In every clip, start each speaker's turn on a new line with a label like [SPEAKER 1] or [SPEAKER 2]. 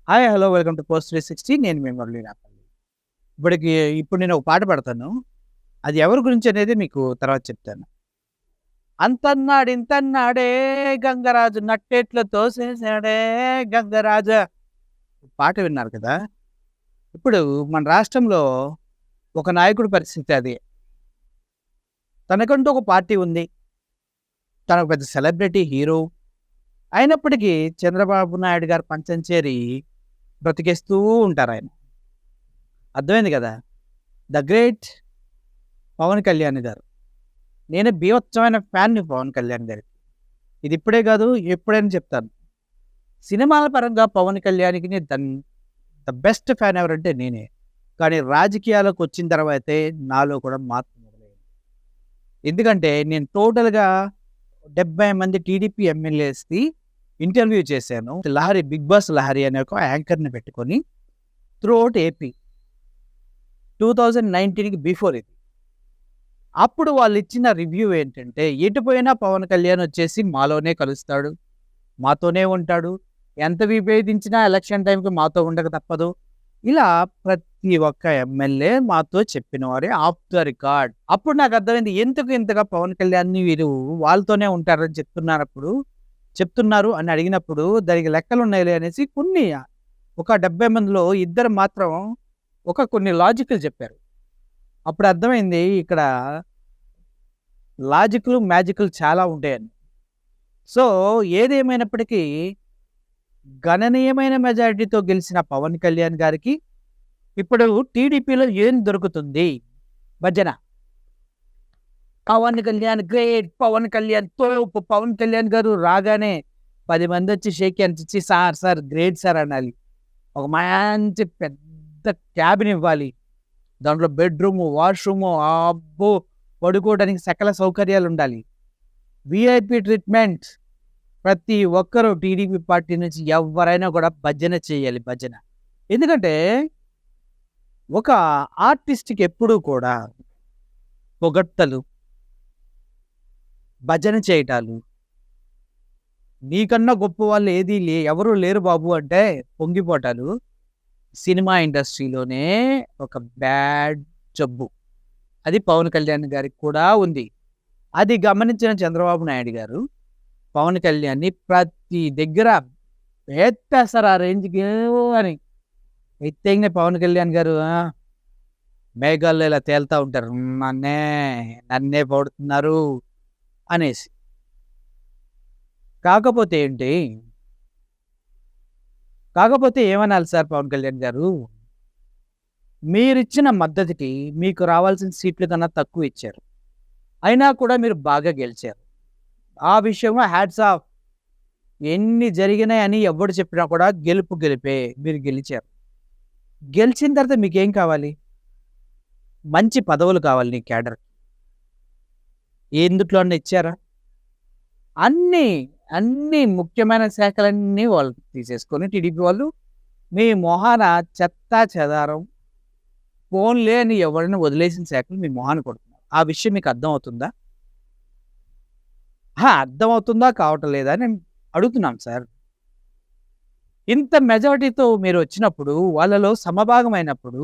[SPEAKER 1] Hi! Hello! Welcome to post 360. నేను మీ మురళీ రాపల్లి. ఇప్పటికి ఇప్పుడు నేను ఒక పాట పాడతాను. అది ఎవరి గురించనేది మీకు తర్వాత చెప్తాను. అంతన్నాడింతన్నాడే గంగరాజు నట్టేట్లో తోసేసాడే గంగరాజ. పాట విన్నారు కదా! ఇప్పుడు మన రాష్ట్రంలో ఒక నాయకుడి పరిస్థితి అది. తనకంటూ ఒక పార్టీ ఉంది. తను పెద్ద సెలబ్రిటీ హీరో. అయినప్పటికీ చంద్రబాబు నాయుడు గారు పంచం చేరి బ్రతికేస్తూ ఉంటారాయన. అర్థమైంది కదా! ద గ్రేట్ పవన్ కళ్యాణ్ గారు. నేను బీభత్సమైన ఫ్యాన్‌ని పవన్ కళ్యాణ్ గారికి. ఇది ఇప్పుడే కాదు, ఎప్పుడైనా చెప్తాను. సినిమాల పరంగా పవన్ కళ్యాణ్‌కి ద బెస్ట్ ఫ్యాన్ ఎవరంటే నేనే. కానీ రాజకీయాల్లోకొచ్చిన తర్వాతే నాలో కూడా మార్పు మొదలైంది. ఎందుకంటే నేను టోటల్‌గా 70 మంది టీడీపీ ఎమ్మెల్యేస్‌కి ఇంటర్వ్యూ చేశాను. లహరి 'బిగ్ బాస్ లహరి' అనే ఒక యాంకర్‌ని పెట్టుకొని త్రూఅవుట్ ఏపీ. 2019కి బిఫోర్ ఇది. అప్పుడు వాళ్ళిచ్చిన రివ్యూ ఏంటంటే, ఎటు పోయినా పవన్ కళ్యాణ్ వచ్చేసి మాలోనే కలుస్తాడు. మాతోనే ఉంటాడు. ఎంత విభేదించినా ఎలక్షన్ టైంకి మాతో ఉండక తప్పదు. ఇలా ప్రతి ఒక్క ఎమ్మెల్యే మాతో చెప్పినవారే ఆఫ్ ద రికార్డ్. అప్పుడు నాకు అర్థమైంది ఎందుకు ఇంతగా పవన్ కళ్యాణ్‌ని వీరు వాళ్ళతోనే ఉంటారని చెప్తున్నారు అని అడిగినప్పుడు దానికి లెక్కలున్నాయిలే అనేసి కొన్ని ఒక 70 మందిలో ఇద్దరు మాత్రం కొన్ని లాజిక్‌లు చెప్పారు. అప్పుడు అర్థమైంది ఇక్కడ లాజిక్‌లు, మ్యాజిక్‌లు చాలా ఉంటాయని. సో, ఏదేమైనప్పటికీ గణనీయమైన మెజారిటీతో గెలిచిన పవన్ కళ్యాణ్ గారికి ఇప్పుడు టీడీపీలో ఏం దొరుకుతుంది? భజన. పవన్ కళ్యాణ్ గ్రేట్, పవన్ కళ్యాణ్ తోపు, పవన్ కళ్యాణ్ గారు రాగానే 10 మందొచ్చి షేక్ హ్యాండ్స్ ఇచ్చి సార్, సార్ గ్రేట్ సార్ అనాలి. ఒక మంచి పెద్ద క్యాబిన్ ఇవ్వాలి. దాంట్లో బెడ్‌రూము, వాష్‌రూము అబ్బో! పడుకోవడానికి సకల సౌకర్యాలుండాలి. VIP treatment. ప్రతి ఒక్కరు టీడీపీ పార్టీ నుంచి ఎవ్వరైనా కూడా భజన చేయాలి భజన. ఎందుకంటే ఒక ఆర్టిస్ట్‌కి ఎప్పుడూ కూడా పొగడ్తలు, భజన చేయటాలు, నీకన్నా గొప్ప వాళ్ళు ఎవరు లేరు బాబు అంటే పొంగిపోవటాలు సినిమా ఇండస్ట్రీలోనే ఒక బ్యాడ్ జబ్బు. అది పవన్ కళ్యాణ్ గారికి కూడా ఉంది. అది గమనించిన చంద్రబాబు నాయుడు గారు పవన్ కళ్యాణ్‌ని ప్రతి దగ్గర ఎత్తేస్తారు ఆ రేంజ్‌కి అని. ఎత్తేయంగానే పవన్ కళ్యాణ్ గారు మేఘాల్లో ఇలా తేలుతా ఉంటారు. నన్నే పొగుడుతున్నారు అనేసి. కాకపోతే ఏమనాలి సార్ పవన్ కళ్యాణ్ గారు? మీరిచ్చిన మద్దతుకి మీకు రావాల్సిన సీట్ల కన్నా తక్కువ ఇచ్చారు. అయినా కూడా మీరు బాగా గెలిచారు. ఆ విషయంలో హ్యాట్స్ ఆఫ్. ఎన్ని జరిగినాయని ఎవడు చెప్పినా కూడా గెలుపు గెలిపే. మీరు గెలిచారు. గెలిచిన తర్వాత మీకేం కావాలి? మంచి పదవులు కావాలి నీ క్యాడర్‌కి. ఎందుట్లో అన్నా ఇచ్చారా? అన్ని ముఖ్యమైన శాఖలన్నీ వాళ్ళు తీసేసుకొని టీడీపీ వాళ్ళు మీ మొహాన చెత్తా చెదారం పోన్లే అని ఎవరైనా వదిలేసిన శాఖలు మీ మొహాన కొడుతున్నారు. ఆ విషయం మీకు అర్థమవుతుందా? అర్థమవుతుందా? కావటం లేదా? అని అడుగుతున్నాం సార్. ఇంత మెజారిటీతో మీరు వచ్చినప్పుడు, వాళ్ళలో సమభాగమైనప్పుడు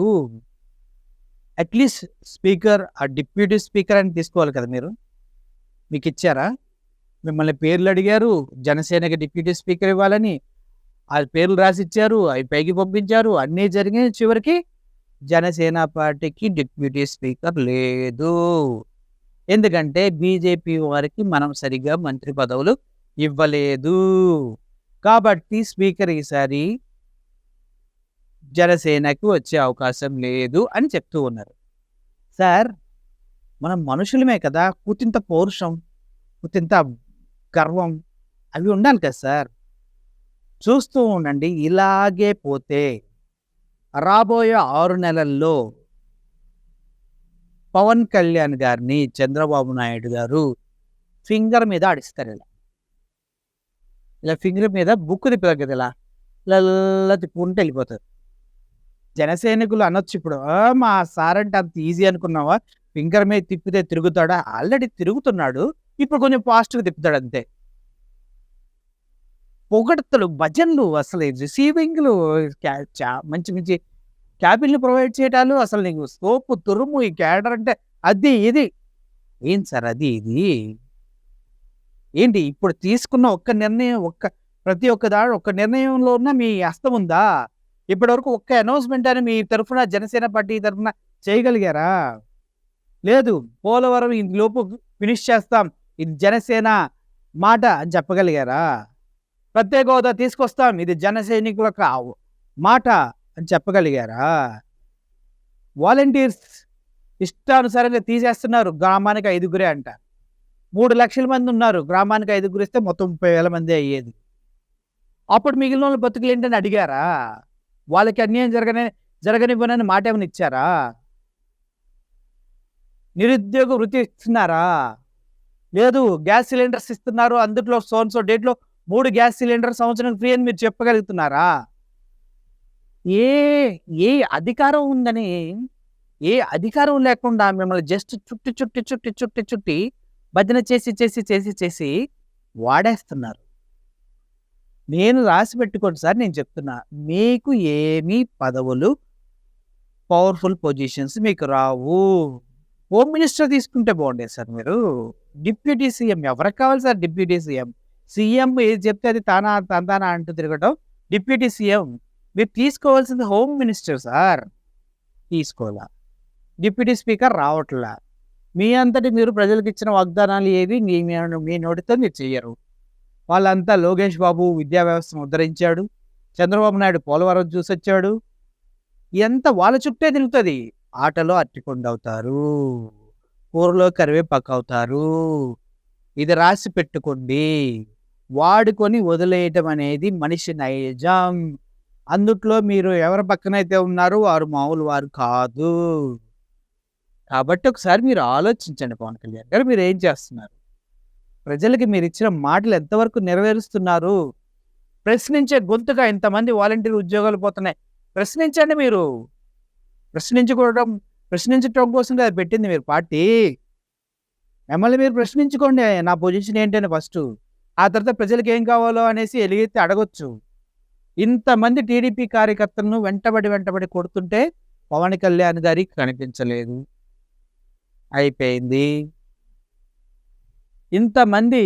[SPEAKER 1] అట్‌లీస్ట్ స్పీకర్, ఆ డిప్యూటీ స్పీకర్ అని తీసుకోవాలి కదా మీరు. మీకిచ్చారా? మిమ్మల్ని పేర్లు అడిగారు. జనసేనకి డిప్యూటీ స్పీకర్ ఇవ్వాలని. ఆ పేర్లు రాసిచ్చారు. అవి పైకి పంపించారు. అన్నీ జరిగాయి. చివరికి జనసేన పార్టీకి డిప్యూటీ స్పీకర్ లేదు. ఎందుకంటే బీజేపీ వారికి మనం సరిగ్గా మంత్రి పదవులు ఇవ్వలేదు. కాబట్టి స్పీకర్ ఈసారి జనసేనకి వచ్చే అవకాశం లేదు అని చెప్తూ ఉన్నారు. సార్, మనం మనుషులమే కదా! కూతింత పౌరుషం, కూతింత గర్వం అవి ఉండాలి కదా సార్! చూస్తూ ఉండండి. ఇలాగే పోతే రాబోయే 6 నెలల్లో పవన్ కళ్యాణ్ గారిని చంద్రబాబు నాయుడు గారు ఫింగర్ మీద ఆడిస్తారు ఇలా. ఇలా ఫింగర్ మీద బుక్కు తిప్పుతారు కదా ఇలా. ఇలా తిప్పుకుంటూ వెళ్ళిపోతారు. జనసైనికులు అనొచ్చు ఇప్పుడు, మా సార్ అంటే అంత ఈజీ అనుకున్నావా? ఫింగర్ మీద తిప్పితే తిరుగుతాడా? ఆల్రెడీ తిరుగుతున్నాడు. ఇప్పుడు కొంచెం ఫాస్ట్‌గా తిప్పుతాడు అంతే. పొగడ్తలు, భజనలు, అసలు రిసీవింగ్‌లు, మంచి మంచి క్యాబిన్‌లు ప్రొవైడ్ చేయటాలు, అసలు నీకు తోపు తురుము ఈ క్యాడర్ అంటే అది ఇది. ఏంటి సార్ అది ఇది? ఏంటి ఇప్పుడు తీసుకున్న ఒక్క నిర్ణయం, ప్రతి ఒక్క నిర్ణయంలోన మీ హస్తం ఉందా? ఇప్పటివరకు ఒక్క అనౌన్స్‌మెంట్ అని మీ తరఫున జనసేన పార్టీ తరఫున చేయగలిగారా? లేదు. పోలవరం ఈలోపు ఫినిష్ చేస్తాం. ఇది జనసేన మాట అని చెప్పగలిగారా? ప్రత్యేక హోదా తీసుకొస్తాం. ఇది జన సైనికుల మాట అని చెప్పగలిగారా? వాలంటీర్స్ ఇష్టానుసారంగా తీసేస్తున్నారు. గ్రామానికి 5గురే అంట. 3,00,000 మంది ఉన్నారు. గ్రామానికి 5గురు ఇస్తే మొత్తం 30,000 మందే అయ్యేది. అప్పుడు మిగిలినోళ్ళ బతుకులేంటని అడిగారా? వాళ్ళకి అన్యాయం జరగనివ్వనని మాట ఏమైనా ఇచ్చారా? నిరుద్యోగ వృత్తి ఇస్తున్నారా? లేదు. గ్యాస్ సిలిండర్స్ ఇస్తున్నారు. అందుట్లో సో అండ్ సో డేట్‌లో 3 గ్యాస్ సిలిండర్ సంవత్సరానికి ఫ్రీ అని మీరు చెప్పగలుగుతున్నారా? ఏ ఏ అధికారం ఉందని, ఏ అధికారం లేకుండా మిమ్మల్ని జస్ట్ చుట్టి భజన చేసి వాడేస్తున్నారు. నేను రాసి పెట్టుకోండి సార్, నేను చెప్తున్నా. మీకు ఏమీ పదవులు, పవర్‌ఫుల్ పొజిషన్స్ మీకు రావు. హోమ్ మినిస్టర్ తీసుకుంటే బాగుండేది సార్ మీరు. డిప్యూటీ సీఎం ఎవరికి కావాలి సార్ డిప్యూటీ సీఎం? సీఎం ఏది చెప్తే అది తందానా అంటూ తిరగటం డిప్యూటీ సీఎం. మీరు తీసుకోవాల్సింది హోమ్ మినిస్టర్ సార్. తీసుకోవాలా. డిప్యూటీ స్పీకర్ రావట్లా. మీ అంతటి మీరు ప్రజలకు ఇచ్చిన వాగ్దానాలు ఏవి మీ నోటితో మీరు చెయ్యరు. వాళ్ళంతా లోకేష్ బాబు విద్యా వ్యవస్థను ఉద్ధరించాడు. చంద్రబాబు నాయుడు పోలవరం చూసొచ్చాడు. ఎంత వాళ్ళ చుట్టే తిరుగుతుంది. ఆటలో అరటిపండు అవుతారు, కూరలో కరివేపాకు అవుతారు. ఇది రాసి పెట్టుకోండి. వాడుకొని వదిలేయటం అనేది మనిషి నైజం. అందుట్లో మీరు ఎవరి పక్కనైతే ఉన్నారో వారు మామూలు వారు కాదు. కాబట్టి ఒకసారి మీరు ఆలోచించండి పవన్ కళ్యాణ్ గారు, మీరు ఏం చేస్తున్నారు? ప్రజలకి మీరు ఇచ్చిన మాటలు ఎంతవరకు నెరవేరుస్తున్నారు? ప్రశ్నించే గొంతుగా ఇంతమంది వాలంటీర్ ఉద్యోగాలు పోతున్నాయి. ప్రశ్నించండి మీరు. ప్రశ్నించటం కోసం కదా పెట్టింది మీరు పార్టీ. మిమ్మల్ని మీరు ప్రశ్నించుకోండి. నా పొజిషన్ ఏంటని ఫస్ట్. ఆ తర్వాత ప్రజలకు ఏం కావాలో అనేసి ఎలుగెత్తి అడగొచ్చు. ఇంతమంది టీడీపీ కార్యకర్తలను వెంటబడి కొడుతుంటే పవన్ కళ్యాణ్ గారికి కనిపించలేదు. అయిపోయింది. ఇంతమంది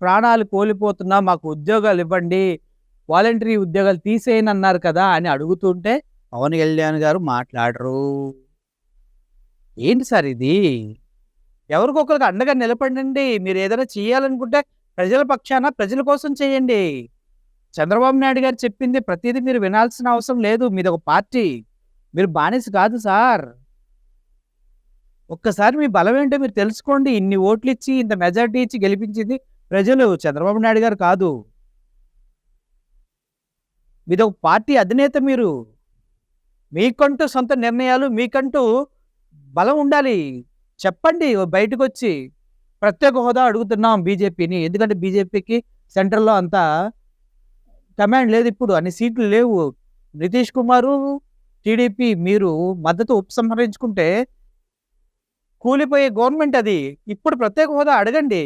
[SPEAKER 1] ప్రాణాలు కోల్పోతున్నా మాకు ఉద్యోగాలు ఇవ్వండి, వాలంటరీ ఉద్యోగాలు తీసేయని అన్నారు కదా అని అడుగుతుంటే పవన్ కళ్యాణ్ గారు మాట్లాడరు. ఏంటి సార్ ఇది? ఎవరికొకరికి అండగా నిలబడండి. మీరు ఏదైనా చేయాలనుకుంటే ప్రజల పక్షాన ప్రజల కోసం చేయండి. చంద్రబాబు నాయుడు గారు చెప్పింది ప్రతిదీ మీరు వినాల్సిన అవసరం లేదు. మీది ఒక పార్టీ. మీరు బానిస కాదు సార్. ఒక్కసారి మీ బలం ఏంటో మీరు తెలుసుకోండి. ఇన్ని ఓట్లు ఇచ్చి, ఇంత మెజారిటీ ఇచ్చి గెలిపించింది ప్రజలు, చంద్రబాబు నాయుడు గారు కాదు. మీది ఒక పార్టీ అధినేత మీరు. మీకంటూ సొంత నిర్ణయాలు, మీకంటూ బలం ఉండాలి. చెప్పండి బయటకు వచ్చి. ప్రత్యేక హోదా అడుగుతున్నాం బీజేపీని. ఎందుకంటే బీజేపీకి సెంట్రల్లో అంత కమాండ్ లేదు. ఇప్పుడు అన్ని సీట్లు లేవు. నితీష్ కుమారు, టీడీపీ మీరు మద్దతు ఉపసంహరించుకుంటే కూలిపోయే గవర్నమెంట్ అది. ఇప్పుడు ప్రత్యేక హోదా అడగండి.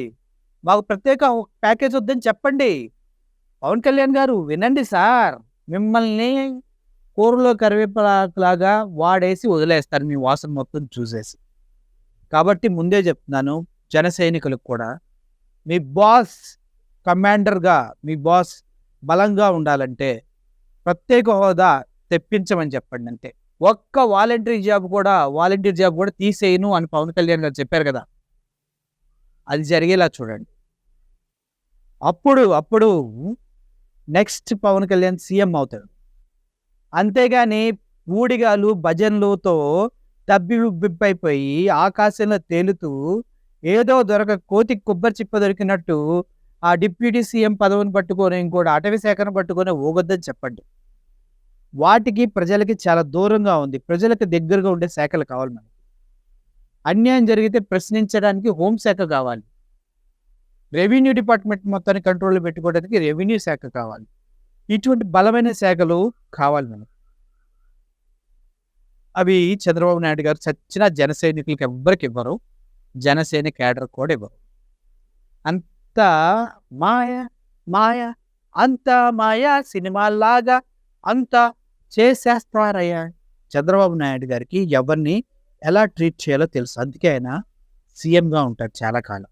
[SPEAKER 1] మాకు ప్రత్యేక ప్యాకేజ్ వద్దని చెప్పండి. పవన్ కళ్యాణ్ గారు వినండి సార్. మిమ్మల్ని కూరలో కరివేపాకులాగా వాడేసి వదిలేస్తారు మీ వాసన మొత్తం చూసేసి. కాబట్టి ముందే చెప్తున్నాను జన సైనికులకు కూడా, మీ బాస్ కమాండర్గా, మీ బాస్ బలంగా ఉండాలంటే ప్రత్యేక హోదా తెప్పించమని చెప్పండి అంతే. ఒక్క వాలంటీర్ జాబ్ కూడా తీసేయను అని పవన్ కళ్యాణ్ గారు చెప్పారు కదా, అది జరిగేలా చూడండి. అప్పుడు నెక్స్ట్ పవన్ కళ్యాణ్ సీఎం అవుతాడు. అంతేగాని ఊడిగాలు భజనలతో తబ్బిబ్బైపోయి ఆకాశంలో తేలుతూ ఏదో కోతికి కొబ్బరి చిప్ప దొరికినట్టు ఆ డిప్యూటీ సీఎం పదవిని పట్టుకొని, ఇంకోటి అటవీ శాఖను పట్టుకొని ఊగొద్దని చెప్పండి. వాటికి ప్రజలకి చాలా దూరంగా ఉంది. ప్రజలకు దగ్గరగా ఉండే శాఖలు కావాలి మనకి. అన్యాయం జరిగితే ప్రశ్నించడానికి హోంశాఖ కావాలి. రెవెన్యూ డిపార్ట్మెంట్ మొత్తాన్ని కంట్రోల్లో పెట్టుకోవడానికి రెవెన్యూ శాఖ కావాలి. ఇటువంటి బలమైన శాఖలు కావాలి మనకు. అవి చంద్రబాబు నాయుడు గారు చచ్చిన జన సైనికులకి ఎవ్వరికి ఇవ్వరు. జనసేన క్యాడర్ కూడా ఇవ్వరు. అంతా మాయ మాయ అంత మాయా సినిమాల్లాగా అంతా చేసేస్తారయ్యా. చంద్రబాబు నాయుడు గారికి ఎవరిని ఎలా ట్రీట్ చేయాలో తెలుసు. అందుకే ఆయన సీఎంగా ఉంటారు చాలా కాలం.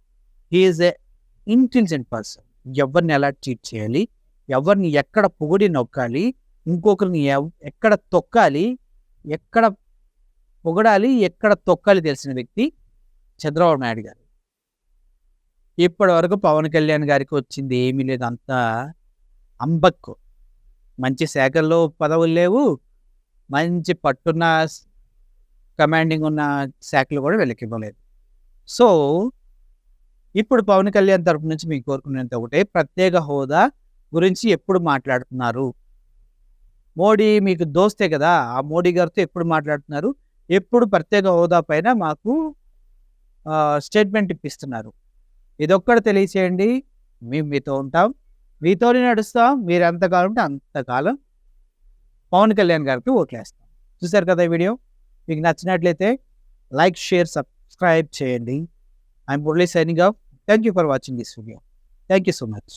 [SPEAKER 1] He is a intelligent person. ఎవరిని ఎలా ట్రీట్ చేయాలి, ఎవరిని ఎక్కడ పొగిడి నొక్కాలి, ఇంకొకరిని ఎక్కడ తొక్కాలి, ఎక్కడ పొగడాలి, ఎక్కడ తొక్కాలి తెలిసిన వ్యక్తి చంద్రబాబు నాయుడు గారు. ఇప్పటి వరకు పవన్ కళ్యాణ్ గారికి వచ్చింది ఏమీ లేదు. అంతా అంబక్కు. మంచి శాఖల్లో పదవులు లేవు, మంచి పట్టున్న కమాండింగ్ ఉన్న శాఖలు కూడా వీళ్ళకి ఇవ్వలేదు. సో ఇప్పుడు పవన్ కళ్యాణ్ తరపు నుంచి మీకు కోరుకునేది ఒకటే, ప్రత్యేక హోదా గురించి ఎప్పుడు మాట్లాడుతున్నారు? మోడీ మీకు దోస్తే కదా, ఆ మోడీ గారితో ఎప్పుడు మాట్లాడుతున్నారు? ఎప్పుడు ప్రత్యేక హోదా పైన మాకు స్టేట్మెంట్ ఇప్పిస్తున్నారు? ఇదొక్కటి తెలియచేయండి. మేము మీతో ఉంటాం, మీతోనే నడుస్తాం. మీరు ఎంతకాలం ఉంటే అంతకాలం పవన్ కళ్యాణ్ గారికి ఓట్లేస్తాం. చూసారు కదా ఈ వీడియో? మీకు నచ్చినట్లయితే లైక్, షేర్, సబ్స్క్రైబ్ చేయండి. I'm Murali signing off. Thank you for watching this video. Thank you so much.